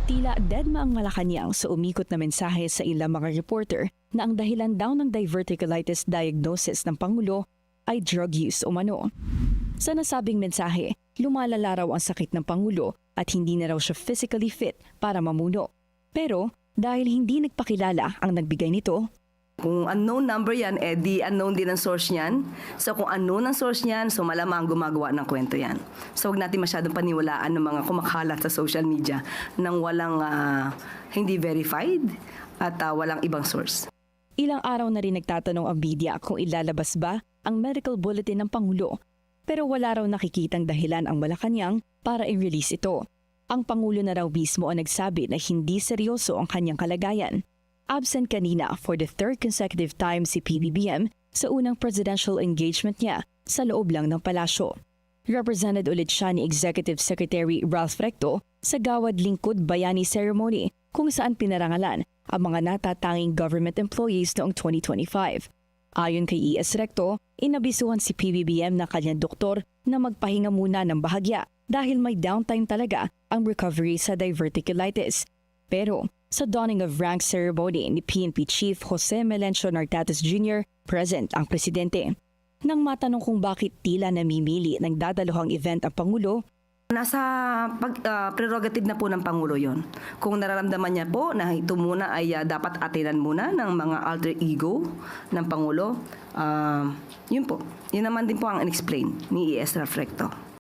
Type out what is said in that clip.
Tila deadma ang Malacanang sa umikot na mensahe sa ilang mga reporter na ang dahilan daw ng diverticulitis diagnosis ng Pangulo ay drug use umano. Sa nasabing mensahe, lumalala raw ang sakit ng Pangulo at hindi na raw siya physically fit para mamuno. Pero dahil hindi nagpakilala ang nagbigay nito, kung unknown number yan, di unknown din ang source niyan. So kung unknown ang source niyan, so malamang gumagawa ng kwento yan. So huwag natin masyadong paniwalaan ng mga kumakalat sa social media nang walang hindi verified at walang ibang source. Ilang araw na rin nagtatanong ang media kung ilalabas ba ang medical bulletin ng Pangulo. Pero wala raw nakikitang dahilan ang Malacanang para i-release ito. Ang Pangulo na raw mismo ang nagsabi na hindi seryoso ang kanyang kalagayan. Absent kanina for the third consecutive time si PBBM sa unang presidential engagement niya sa loob lang ng palasyo. Represented ulit siya ni Executive Secretary Ralph Recto sa Gawad Lingkod Bayani Ceremony kung saan pinarangalan ang mga natatanging government employees noong 2025. Ayon kay E.S. Recto, inabisuhan si PBBM na kanyang doktor na magpahinga muna ng bahagya dahil may downtime talaga ang recovery sa diverticulitis. Pero sa donning of rank ceremony ni PNP Chief Jose Melencio Nartates Jr., present ang presidente. Nang matanong kung bakit tila namimili ng dadaluhang event ang Pangulo, nasa prerogative na po ng Pangulo yon. Kung nararamdaman niya po na ito muna ay dapat atinan muna ng mga alter ego ng Pangulo, yun po. Yun naman din po ang unexplained ni E.S. Recto.